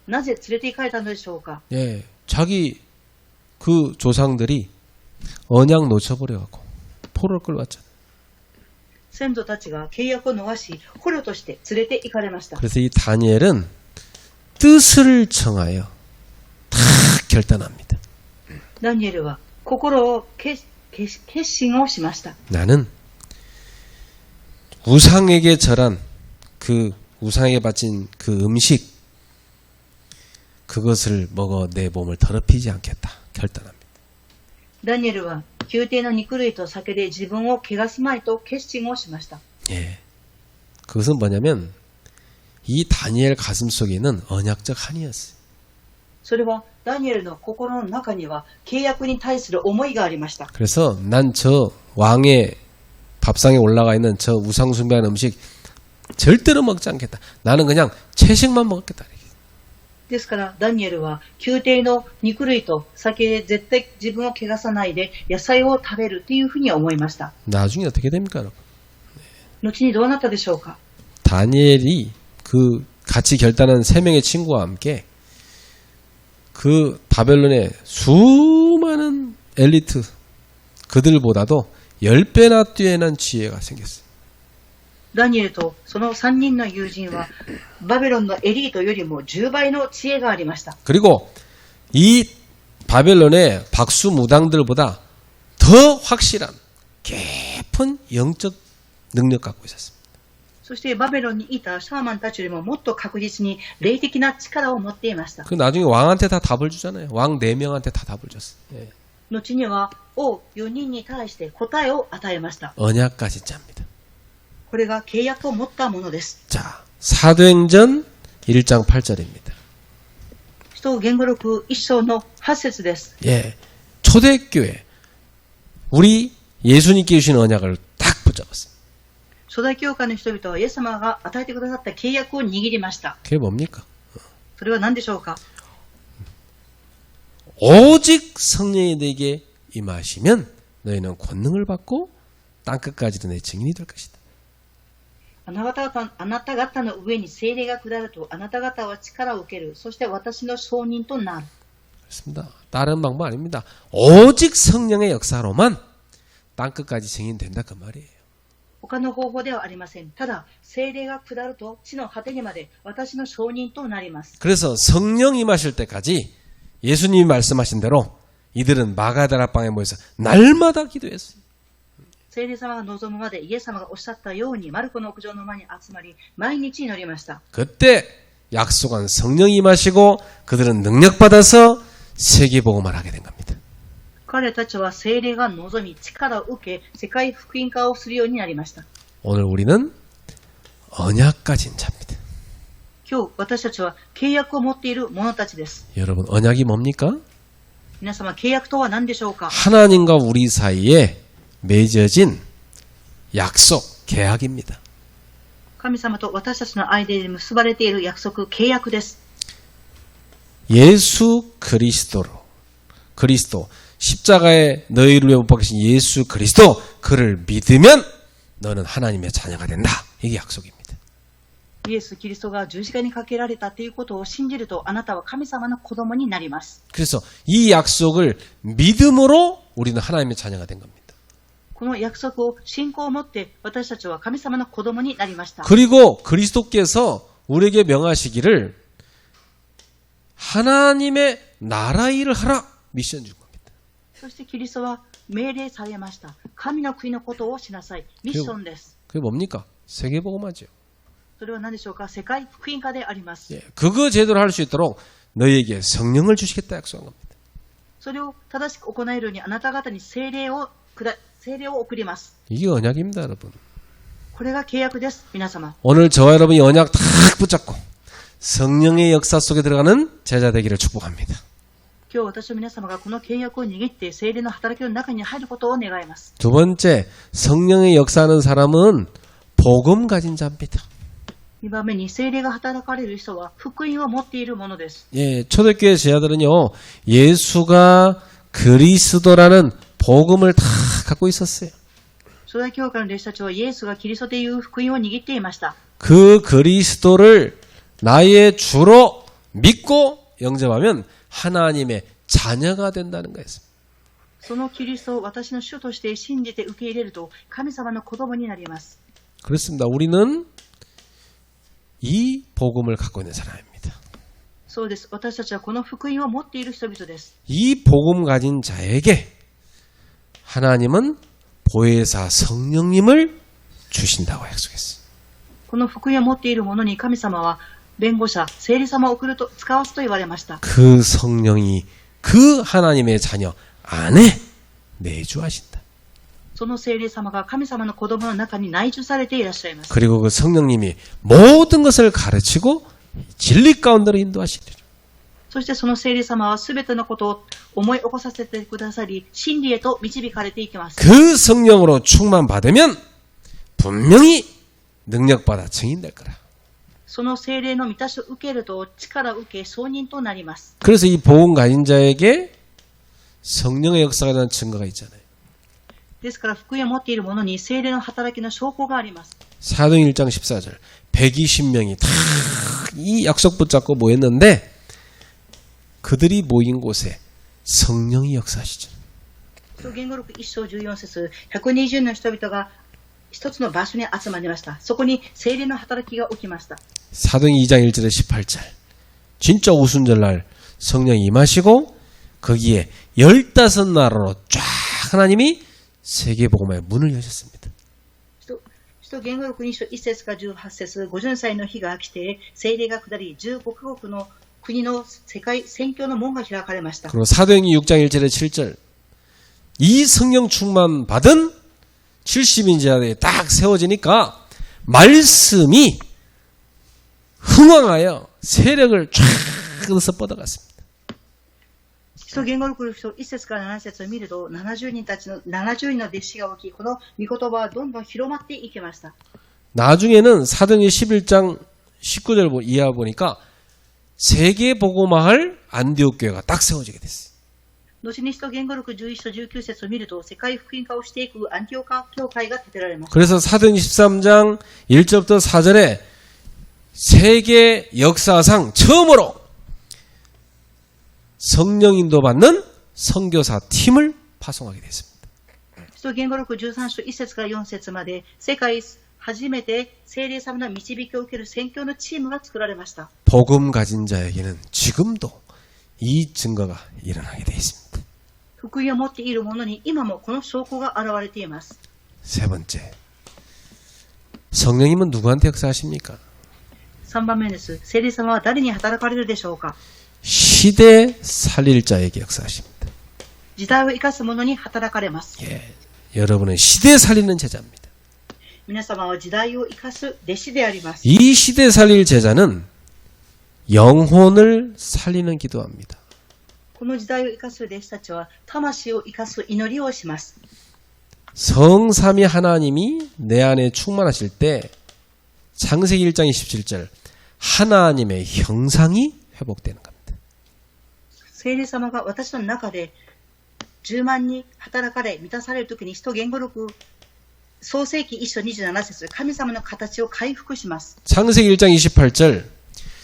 なぜ連れて行かれたのでしょうか。 예, 자기 그 조상들이 언약 놓쳐버려갖고 포로를 끌려왔잖아요. 先祖たちが契約を逃し捕虜として連れて行かれました。 그래서 이 다니엘은 뜻을 정하여 다 결단합니다. ダニエルは心を決心をしました。 나는 우상에게 절한 그 우상에게 바친 그 음식 그것을 먹어 내 몸을 더럽히지 않겠다 결단합니다. ダニエルは宮廷の肉類と酒で自分を汚すまいと決心をしました。 예, 그것은 뭐냐면 이 다니엘 가슴 속에는 언약적 한이었어요. それはダニエルの心の中には契約に対する思いがありました。 그래서 난 저 왕의 밥상에 올라가 있는 저 우상 숭배하는 음식 절대로 먹지 않겠다. 나는 그냥 채식만 먹겠다. ですからダニエルは宮廷の肉類と酒で絶対自分を汚さないで野菜を食べるというふうに思いました。 나중에 어떻게 됩니까, 여러분? 後にどうなったでしょうか。 다니엘이 그 같이 결단한 3명의 친구와 함께 그 바벨론의 수많은 엘리트 그들보다도 10배나 뛰어난 지혜가 생겼어요. ダニエルとその3人の友人はバベロンのエリートよりも10倍の知恵がありました。 그리고 이 바벨론의 박수 무당들보다 더 확실한 깊은 영적 능력 갖고 있었습니다. そしてバベロンにいたシャーマンたちよりももっと確実に霊的な力を持っていました。 그 나중에 왕한테 다 답을 주잖아요. 왕 4명한테 다 답을 줬어요. 예. 後には王4人に対して答えを与えました。 언약까지 짭니다. これが契約を持ったものです。 자, 사도행전 1장 8절입니다. 使徒言語録1章の8節です。 예, 초대교회 우리 예수님께 주신 언약을 딱 붙잡았어요. 初代教会の人々はイエス様が与えてくださった契約を握りました。 그게 뭡니까? それは何でしょうか。 오직 성령이 내게 임하시면 너희는 권능을 받고 땅끝까지도 내 증인이 될 것이다. あなた方の上に聖霊が下ると、あなた方は力を受ける。そして私の証人となる。 그렇습니다. 다른 방법 아닙니다. 오직 성령의 역사로만 땅끝까지 증인된다 그 말이에요. 他の方法ではありません。ただ、聖霊が下ると地の果てにまで私の証人となります。 그래서 성령 임하실 때까지 예수님이 말씀하신 대로 이들은 마가다라방에 모여서 날마다 기도했어요. 聖霊様が望むまでイエス様がおっしゃったようにマルコの屋上の間に集まり毎日祈りました。 그때 약속한 성령 임하시고 그들은 능력받아서 세계복음을 하게 된 겁니다. 彼たちは聖霊が望み力を受け世界福音化をするようになりました。 오늘 우리는 언약 가진 자입니다. 今日私たちは契約を持っている者たちです。 여러분 언약이 뭡니까? 皆様契約とは何でしょうか？ 하나님과 우리 사이에 맺어진 약속, 계약입니다. 神様と私たちの間で結ばれている約束、契約です。 예수 그리스도 십자가에 너희를 위해 못 박히신 예수 그리스도 그를 믿으면 너는 하나님의 자녀가 된다. 이게 약속입니다. イエス・キリストが十字架にかけられたということを信じるとあなたは神様の子供になります。 그래서 이 약속을 믿음으로 우리는 하나님의 자녀가 된 겁니다. この約束を信仰を持って私たちは神様の子供になりました。 그리고 그리스도께서 우리에게 명하시기를 하나님의 나라 일을 하라 미션 준 겁니다. そしてキリストは命令されました。神の国のことをしなさい。ミッションです。 그게 뭡니까? 세계복음화죠. それは何でしょうか？世界福音化であります。 예, 그거 제대로 할 수 있도록 너희에게 성령을 주시겠다 약속한 겁니다. それを正しく行えるようにあなた方に聖霊を送ります。 이게 언약입니다, 여러분. これが契約です、皆様。 오늘 저와 여러분이 언약 탁 붙잡고 성령의 역사 속에 들어가는 제자 되기를 축복합니다. 今日私と皆様がこの契約を握って聖霊の働きの中に入ることを願います。 두 번째, 성령의 역사하는 사람은 복음 가진 자입니다. 2番目に聖霊が働かれる人は福音を持っているものです。 예, 초대교회 제자들은요, 예수가 그리스도라는 복음을 다 갖고 있었어요. 初代教会の弟子たちはイエスがキリストという福音を握っていました。 그 그리스도를 나의 주로 믿고 영접하면 하나님의 자녀가 된다는 거였습니다. そのキリストを私の主として信じて受け入れると神様の子供になります。 그렇습니다. 우리는 이 복음을 갖고 있는 사람입니다. そうです。私たちはこの福音を持っている人々です。 이 복음 가진 자에게 하나님은 보혜사 성령님을 주신다고 약속했어요. この福音を持っている者に神様は弁護者、聖霊様を送ると使わすと言われました。 그 성령이 그 하나님의 자녀 안에 내주하신다. その聖霊様が神様の子供の中に内住されていらっしゃいます。 그리고 그 성령님이 모든 것을 가르치고 진리 가운데로 인도하시리라. そしてその聖霊様はすべてのことを思い起こさせてくださり、真理へと導かれていきます。 그 성령으로 충만받으면 분명히 능력받아 증인될 거라. その聖霊の満たしを受けると力を受け証人となります。 그래서 이 복음 가진 자에게 성령의 역사가 되는 증거가 있잖아요. ですから福音を持っている者に聖霊の働きの証拠があります。 사도행 1장 14절 120명이 다 이 약속 붙잡고 모였는데 그들이 모인 곳에 성령이 역사하시죠. 使徒言語録1章14節120の人々が一つの場所に集まりました。そこに聖霊の働きが起きました。 사도행 2장 1절에 18절 진짜 오순절날 성령이 임하시고 거기에 15나라로 쫙 하나님이 세계복음의 문을 여셨습니다. 使徒言語録2章1節から18節50歳の日が来て聖霊が下り15カ国の国の世界宣教の門が開かれました。 그리고 사도행 6장 1절에 7절 이 성령 충만 받은 70인자들이 딱 세워지니까 말씀이 흥왕하여 세력을 쫙 얻어서 뻗어갔습니다. 使徒言語録1節から7節を見ると70人の弟子が起き、この御言葉はどんどん広まっていきました。 나중에는 사도행 11장 19절 이하 보니까 세계복음화할 안디옥 교회가 딱 세워지게 됐어요. 後に使徒言語録11章19節を見ると、世界福音化をしていくアンティオカ教会が建てられます。 그래서 사도행 13장 1절부터 4절에 세계 역사상 처음으로 성령 인도받는 선교사 팀을 파송하게 됐습니다. 使徒言語録13章1節から4節まで、世界初めて聖霊様の導きを受ける宣教のチームが作られました。 복음 가진 자에게는 지금도 이 증거가 일어나게 되어 있습니다. 福音を持っている者に今もこの証拠が現れています。 세 번째, 성령님은 누구한테 역사하십니까? 3番目です。聖霊様は誰に働かれるでしょうか。 시대 살릴 자에게 역사하십니다. 時代を生かす者に働かれます。 예, 여러분은 시대 살리는 제자입니다. 皆様は時代を生かす弟子であります。 이 시대 살릴 제자는 영혼을 살리는 기도합니다. この時代を生かす弟子たちは魂を生かす祈りをします。 성삼위 하나님이 내 안에 충만하실 때 창세기 1장 27절 하나님의 형상이 회복되는 겁니다. 聖霊様が私の中で10万に働かれ満たされるときに、使徒言語録創世記1章27節、神様の形を回復します。 창세기 1장 28절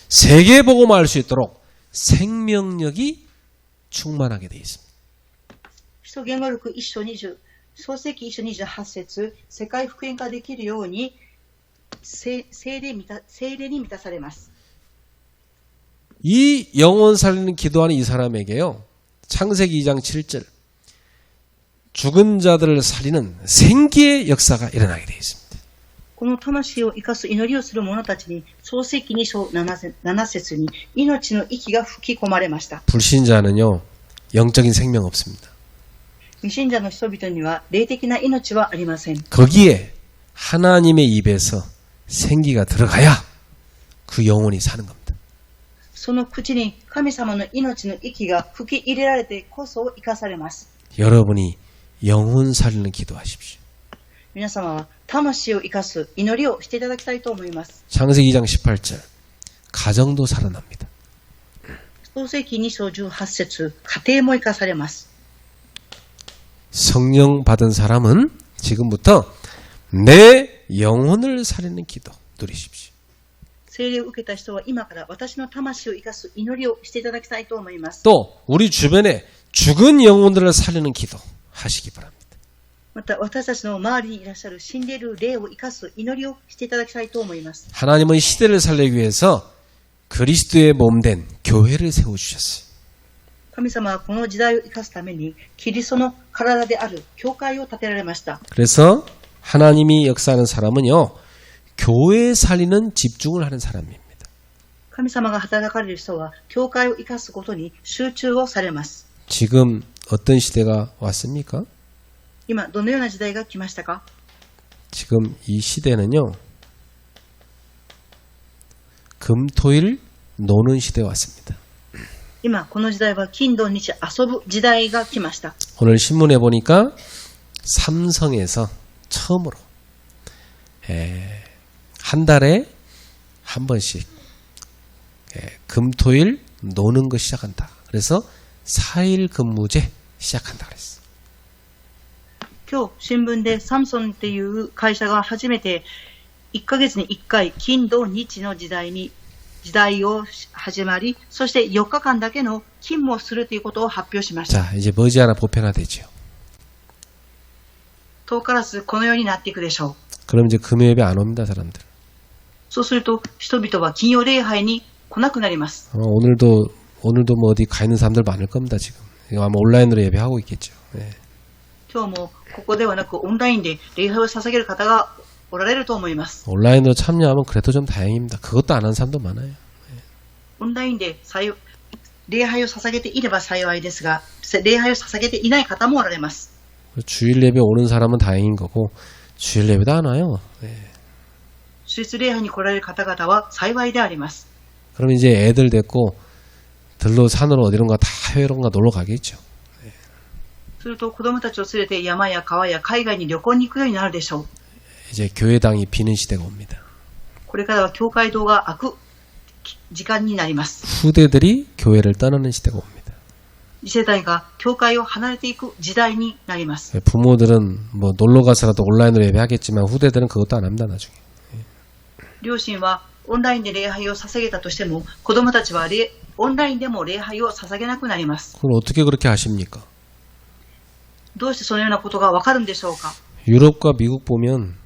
세계 복음을 알 수 있도록 생명력이 충만하게 되어 있습니다. 使徒言語録1章20、創世記1章28節、世界福音化できるように聖霊に満たされます。 이 영혼 살리는 기도하는 이 사람에게요, 창세기 2장 7절 죽은 자들을 살리는 생기의 역사가 일어나게 되어 있습니다. この魂を生かす祈りをする者たちに、創世記2章7節に命の息が吹き込まれました。 불신자는요, 영적인 생명 없습니다. 未信者の人々には霊的な命はありません。 거기에 하나님의 입에서 생기가 들어가야 그 영혼이 사는 겁니다. その口に神様の命の息が吹き入れられてこそ生かされます。 여러분이 영혼 살리는 기도하십시오. 皆様は魂を生かす祈りをしていただきたいと思います。 창세기 2장 18절 가정도 살아납니다. 創世記2章18節、家庭も生かされます。 성령 받은 사람은 지금부터 내 영혼을 살리는 기도 누리십시오. 聖霊を受けた人は今から私の魂を生かす祈りをしていただきたいと思います。 또 우리 주변에 죽은 영혼들을 살리는 기도 하시기 바랍니다. また私たちの周りにいらっしゃる死んでいる霊を生かす祈りをしていただきたいと思います。 하나님은 시대를 살리기 위해서 그리스도의 몸된 교회를 세워주셨어요. 神様はこの時代を生かすためにキリストの体である教会を建てられました。 그래서 하나님이 역사하는 사람은요, 교회 살리는 집중을 하는 사람입니다. 神様が働かれる人は教会を生かすことに集中をされます。 지금 어떤 시대가 왔습니까? 今どのような時代が来ましたか？ 지금 이 시대는요, 금토일 노는 시대에 왔습니다. 今この時代は金土日遊ぶ時代が来ました。 오늘 신문에 보니까 삼성에서 처음으로 한 달에 한 번씩 금토일 노는 거 시작한다. 그래서 4일 근무제 시작한다 그랬어. 今日新聞でサムソンっていう会社が初めて1ヶ月に1回金土日の時代を始まり、そして4日間だけの勤務をするということを発表しました。 자, 이제 머지않아 보편화되죠. 遠からずこのようになっていくでしょう。 그럼 이제 금요 예배 안 옵니다, 사람들. そうすると人々は金曜礼拝に来なくなります。 오늘도 뭐 어디 가 있는 사람들 많을 겁니다, 지금. 아마 온라인으로 예배하고 있겠죠. 네. 今日もここではなくオンラインで礼拝を捧げる方がおられると思います。 온라인으로 참여하면 그래도 좀 다행입니다. 그것도 안 하는 사람도 많아요. オンラインで礼拝を捧げていれば幸いですが、礼拝を捧げていない方もおられます。 주일 예배 오는 사람은 다행인 거고 주일 예배도 안 와요. 네. 主日礼拝に来られる方々は幸いであります。 그럼 이제 애들 데리고 들로 산으로 어디론가 다 해외론가 놀러 가겠죠. すると子供たちを連れて山や川や海外に旅行に行くようになるでしょう。 이제 교회당이 비는 시대가 옵니다. これからは教会堂が開く時間になります。 후대들이 교회를 떠나는 시대가 옵니다. 次世代が教会を離れていく時代になります。 부모들은 뭐 놀러 가서라도 온라인으로 예배하겠지만 후대들은 그것도 안 합니다 나중에. 両親はオンラインで礼拝を捧げたとしても、子供たちはオンラインでも礼拝を捧げなくなります。 그걸 어떻게 그렇게 아십니까? どうしてそのようなことがわかるんでしょうか。 유럽과 미국 보면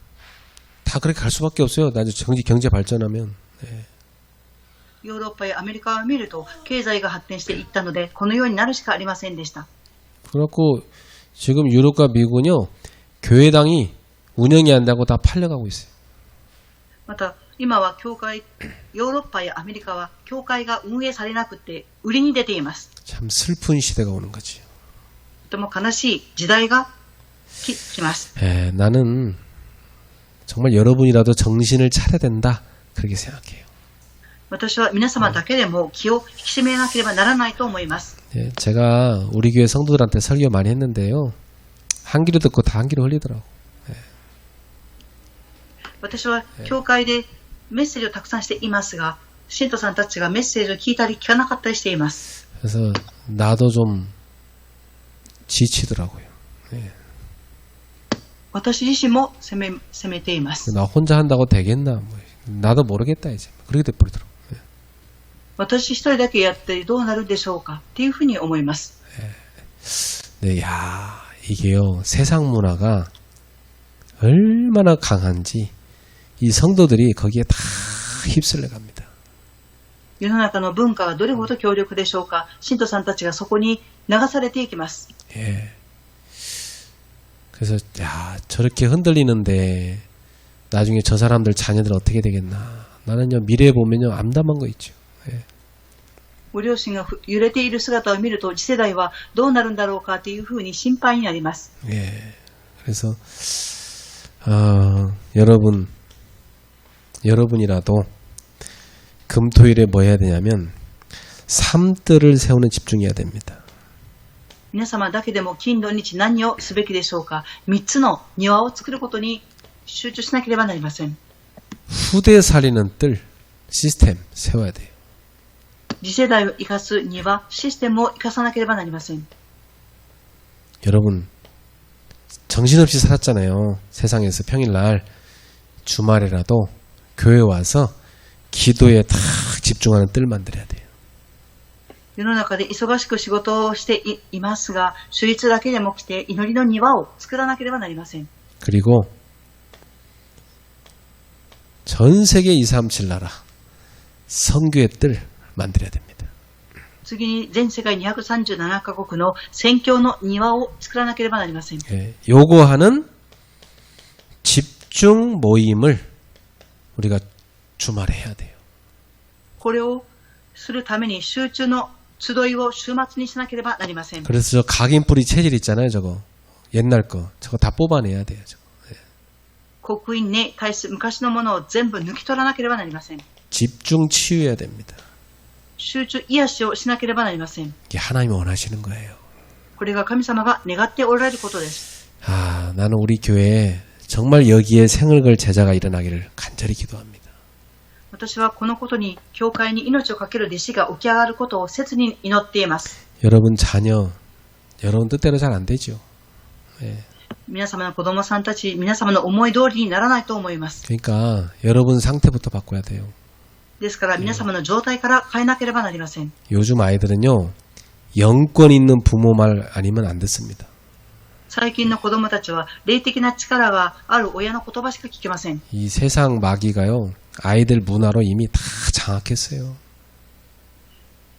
다 그렇게 갈 수밖에 없어요. 나중에 경제 발전하면. ヨーロッパやアメリカを見ると経済が発展していったので、このようになるしかありませんでした。 그렇고 지금 유럽과 미국은요 교회당이 운영이 안 되고 다 팔려가고 있어요. また今はヨーロッパやアメリカは教会が運営されなくて売りに出ています。 참 슬픈 시대가 오는 거지. とても悲しい時代が来ます。 나는 정말 여러분이라도 정신을 차려야 된다 그렇게 생각해요. 私は皆様だけでも気を引き締めなければならないと思います。 제가 우리 교회 성도들한테 설교 많이 했는데요. 한 귀로 듣고 다 한 귀로 흘리더라고. 私は教会でメッセージをたくさんしていますが、信徒さんたちがメッセージを聞いたり聞かなかったりしています。 그래서 나도 좀 지치더라고요. 私自身も責めています。 나 혼자 한다고 되겠나? 뭐, 나도 모르겠다 이제. 그렇게 돼버리더라고. 私一人だけやってどうなるでしょうかっていうふうに思います。 네, 야, 이게요 세상 문화가 얼마나 강한지 이 성도들이 거기에 다 휩쓸려 갑니다. 世の中の文化がどれほど強力でしょうか。信徒さんたちがそこに流されていきます。 예. 그래서 야 저렇게 흔들리는데 나중에 저 사람들 자녀들 어떻게 되겠나. 나는요 미래에 보면요 암담한 거 있죠. 예. ご両親が揺れている姿を見ると次世代はどうなるんだろうかというふうに心配になります。 예. 그래서 여러분이라도 금토일에 뭐 해야 되냐면 삶들을 세우는 집중해야 됩니다. 皆様だけでも金土日何をすべきでしょうか。3つの庭を作ることに集中しなければなりません。 후대 살리는 뜰 시스템 세워야 돼요. 次世代を生かす庭システムを生かさなければなりません。 여러분 정신없이 살았잖아요. 세상에서 평일날 주말에라도 교회 와서 기도에 딱 집중하는 뜰 만들어야 돼요. 世の中で忙しく仕事をしていますが、主日だけでも来て祈りの庭を作らなければなりません。 그리고 전 세계 237 나라 선교의 뜰 만들어야 됩니다. 次に全世界237カ国の宣教の庭を作らなければなりません。 예, 요구하는 집중 모임을 우리가 주말에 해야 돼요. これをするために集中の集いを週末にしなければなりません。 그래서 저 각인뿌리 체질 있잖아요. 저거 옛날 거 저거 다 뽑아내야 돼요. 저거. 刻印に対する昔のものを全部抜き取らなければなりません。 집중 치유해야 됩니다. 集中癒しをしなければなりません。 이게 하나님이 원하시는 거예요. これが神様が願っておられることです。 나는 우리 교회에 정말 여기에 생을 걸 제자가 일어나기를 간절히 기도합니다. 私はこのことに教会に命を懸ける弟子が起き上がることを切に祈っています。 여러분 자녀, 여러분 뜻대로 잘 안 되죠. 예. 皆様の子供さんたち、皆様の思い通りにならないと思います。 그러니까 여러분 상태부터 바꿔야 돼요. ですから皆様の状態から変えなければなりません。 요즘 아이들은요 영권 있는 부모 말 아니면 안 듣습니다. 最近の子供たちは霊的な力がある親の言葉しか聞けません。 이 세상 마귀가요 아이들 문화로 이미 다 장악했어요.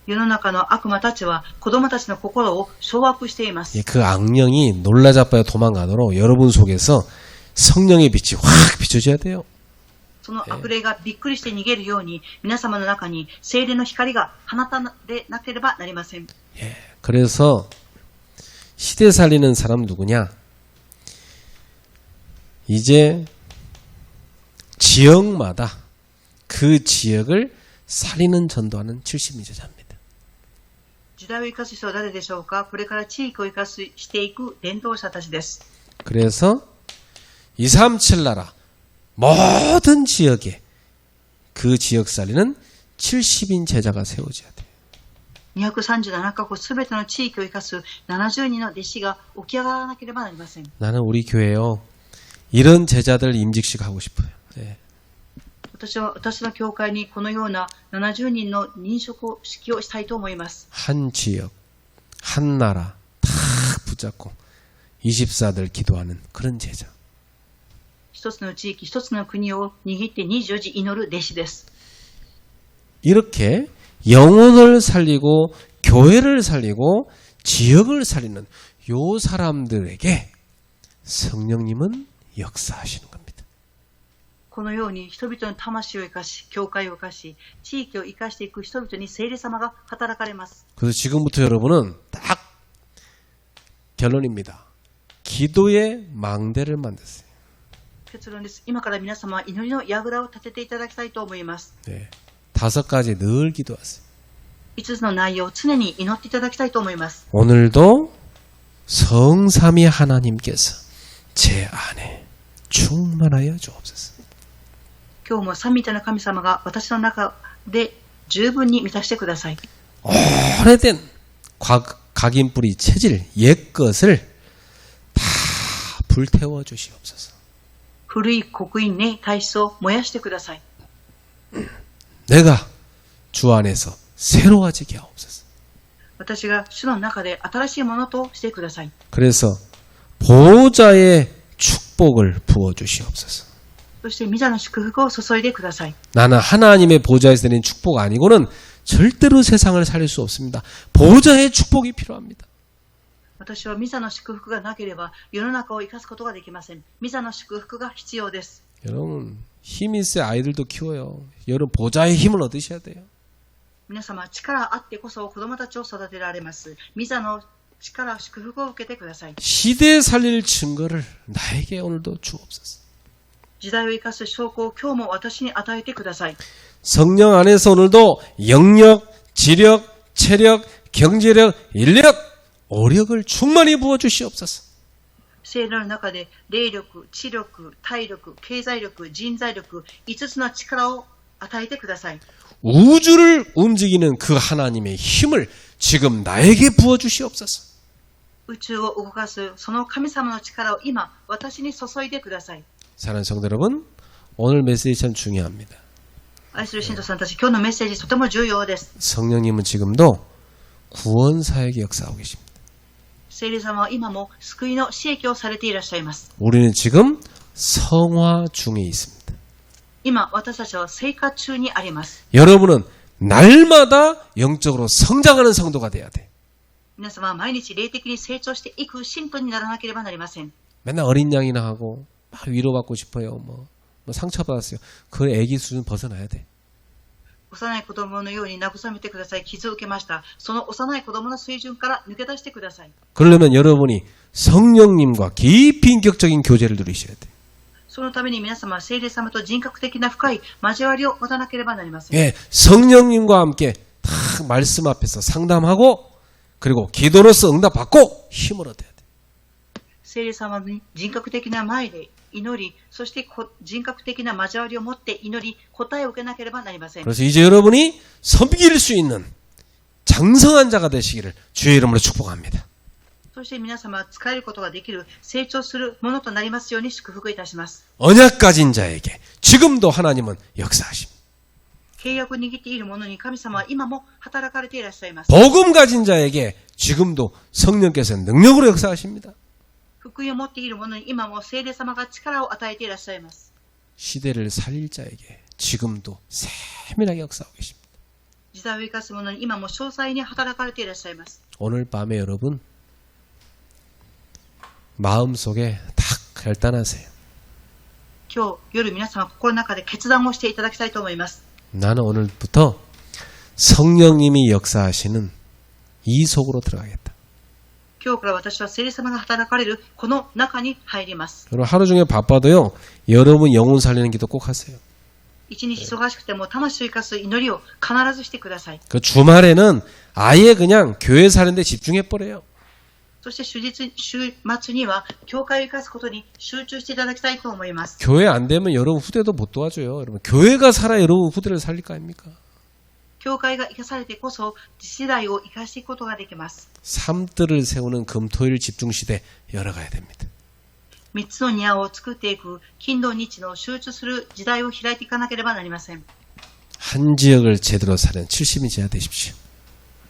世の中の悪魔たちは子供たちの心を掌握しています。 그 악령이 놀라자빠야 도망가도록 여러분 속에서 성령의 빛이 확 비춰져야 돼요. その悪霊がびっくりして逃げるように皆様の中に聖霊の光が放たれなければなりません。 그래서 시대 살리는 사람 누구냐? 이제 지역마다 그 지역을 살리는 전도하는 70인 제자입니다. 時代を生かす人は誰でしょうか。これから地域を生かしていく伝道者たちです。 그래서 237 나라 모든 지역에 그 지역 살리는 70인 제자가 세워져야 돼요. 237カ国すべての地域を生かす70人の弟子が起き上がらなければなりません。 나는 우리 교회요 이런 제자들 임직식 하고 싶어요. 예. 私は私の教会にこのような70人の認職式をしたいと思います。 한 지역, 한 나라 다 붙잡고 24들 기도하는 그런 제자. 一つの地域、一つの国を握って24時祈る弟子です。 이렇게 영혼을 살리고 교회를 살리고 지역을 살리는 요 사람들에게 성령님은 역사하시는 겁니다. このように人々の魂を生かし、教会を生かし、地域を生かしていく人々に聖霊様が働かれます。 그래서 지금부터 여러분은 딱 결론입니다. 기도의 망대를 만드세요. 結論です。今から皆様は祈りの櫓を立てていただきたいと思います。 네. 5가지 늘 기도하세요. 5つの内容を常に祈っていただきたいと思います。 오늘도 성삼위 하나님께서 제 안에 충만하여 주옵소서. 今日も三位一体の神様が私の中で十分に満たしてください。 오래된 각인뿌리 체질 옛 것을 다 불태워 주시옵소서. 古い刻印ね体質を燃やしてください。 내가 주 안에서 새로워지게 하옵소서. 私が主の中で新しいものとしてください。 그래서 보호자의 축복을 부어 주시옵소서. そして御座の祝福を注いでください。 나는 하나님의 보호자에서 드리는 축복 아니고는 절대로 세상을 살릴 수 없습니다. 보호자의 축복이 필요합니다. 私は御座の祝福がなければ世の中を生かすことができません。御座の祝福が必要です。 여러분 힘이 있어야 아이들도 키워요. 여러분 보호자의 힘을 얻으셔야 돼요. 皆様力あってこそ子供たちを育てられます。御座の力、祝福を受けてください。 시대에 살릴 증거를 나에게 오늘도 주옵소서. 時代を生かす証拠を今日も私に与えてください。 성령 안에서 오늘도 영력, 지력, 체력, 경제력, 인력, 오력을 충만히 부어 주시옵소서. 聖霊の中で霊力、知力、体力、経済力、人材力、5つの力を与えてください。 우주를 움직이는 그 하나님의 힘을 지금 나에게 부어 주시옵소서. 宇宙を動かすその神様の力を今私に注いでください。 사랑하는 성도 여러분, 오늘 메시지 참 중요합니다. 愛する信徒さんたち、今日のメッセージとても重要です。 성령님은 지금도 구원 사역의 역사하고 계십니다. 聖霊様は今も救いの使役をされていらっしゃいます。 우리는 지금 성화 중에 있습니다. 今私たちは生活中にあります。 여러분은 날마다 영적으로 성장하는 성도가 돼야 돼. 皆様は毎日霊的に成長していく信徒にならなければなりません。 맨날 어린 양이나 하고 막 위로받고 싶어요. 뭐 상처받았어요. 그 애기 수준 벗어나야 돼. 幼い子供のように慰めてください。傷を受けました。その幼い子供の水準から抜け出してください。 그러려면 여러분이 성령님과 깊이 인격적인 교제를 누리셔야 돼. そのために皆様は聖霊様と人格的な深い交わりを持たなければなりません。 예, 성령님과 함께 다 말씀 앞에서 상담하고 그리고 기도로서 응답받고 힘을 얻어야 돼. 聖霊様に人格的な前で祈り、そして人格的な交わりを持って祈り、答えを受けなければなりません。 그래서 이제 여러분이 섬길 수 있는 장성한 자가 되시기를 주의 이름으로 축복합니다. そして皆様は使えることができる、成長するものとなりますように祝福いたします。 언약 가진 자에게 지금도 하나님은 역사하십니다. 契約を握っている者に神様は今も働かれていらっしゃいます。 복음 가진 자에게 지금도 성령께서 능력으로 역사하십니다. 福音を持っている者に今も聖霊様が力を与えていらっしゃいます。 시대를 살릴 자에게 지금도 세밀하게 역사하고 계십니다. 時代を生かす者に今も詳細に働かれていらっしゃいます。 오늘 밤에 여러분 마음속에 딱 결단하세요. 今日夜皆様心の中で決断をしていただきたいと思います。 나는 오늘부터 성령님이 역사하시는 이 속으로 들어가겠다. 今日から私は聖霊様が働かれるこの中に入ります。 여러분 하루 종일 바빠도요. 여러분 영혼 살리는 기도 꼭 하세요. 一日忙しくても魂を生かす祈りを必ずしてください。 그 주말에는 아예 그냥 교회 사는 데 집중해 버려요. そして週末には教会を生かすことに集中していただきたいと思います。 교회 안 되면 여러분 후대도 못 도와줘요. 여러분 교회가 살아 여러분 후대를 살릴 거 아닙니까? 教会が生かされてこそ次世代を生かしていくことができます。 삶들을 세우는 금토일 집중시대 열어가야 됩니다. 3つの庭を作っていく金土日の集中する時代を開いていかなければなりません。 한 지역을 제대로 사는 70인지가 되십시오.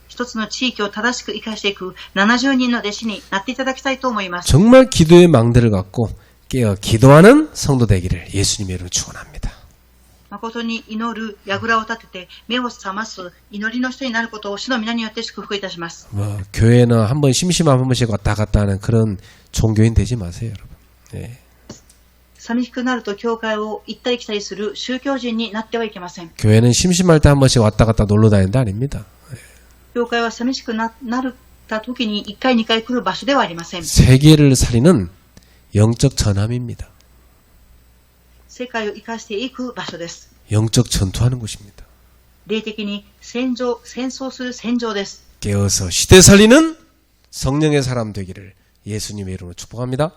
一つの地域を正しく生かしていく70人の弟子になっていただきたいと思います。 정말 기도의 망대를 갖고 깨어 기도하는 성도 되기를 예수님의 이름으로 축원합니다. 誠に祈る櫓を立てて目を覚ます祈りの人になることを主の皆によって祝福いたします。 교회는 한번 심심하면 한 번씩 왔다 갔다 하는 그런 종교인 되지 마세요, 여러분. 네. 寂しくなると教会を行ったり来たりする宗教人になってはいけません。 교회는 심심할 때 한 번씩 왔다 갔다 놀러 다니는 데 아닙니다. 教会は寂しくなった時に1回2回来る場所ではありません。 세계를 살리는 영적 전함입니다. 世界を生かしていく場所です。 영적 전투하는 곳입니다. 霊的に戦争する戦場です。 깨어서 시대 살리는 성령의 사람 되기를 예수님의 이름으로 축복합니다.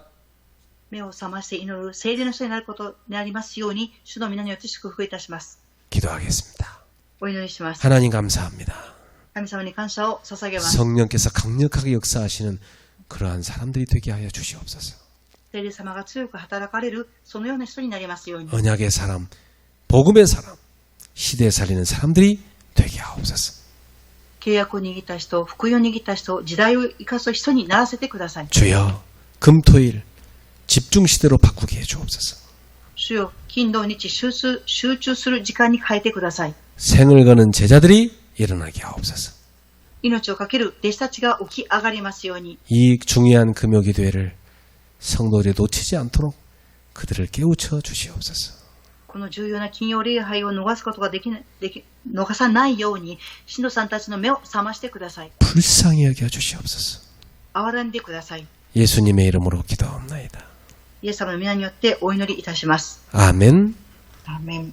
目を覚まして祈る聖霊の人になることになりますように主の皆によって祝福いたします。 기도하겠습니다. お祈りします。 하나님 감사합니다. 神様に感謝を捧げます。 성령께서 강력하게 역사하시는 그러한 사람들이 되게 하여 주시옵소서. 聖霊様が強く働かれるそのような人になりますように。 언약의 사람, 복음의 사람, 시대 살리는 사람들이 되게 하옵소서. 契約を握った人、福音を握った人、時代を生かす人にならせてください。 주여, 금토일 집중 시대로 바꾸게 해 주옵소서. 主よ、金土日集中する時間に変えてください。 생을 거는 제자들이 일어나게 하옵소서. 命をかける弟子たちが起き上がりますように。 이 중요한 금요기도회를 성도들이 놓치지 않도록 그들을 깨우쳐 주시옵소서. この重要な金曜礼拝を逃すことが逃さないように、信徒さんたちの目を覚ましてください。 불쌍히 여겨 주시옵소서. 憐れんでください。 예수님의 이름으로 기도하옵나이다. イエス様の皆によってお祈りいたします。 아멘. アーメン。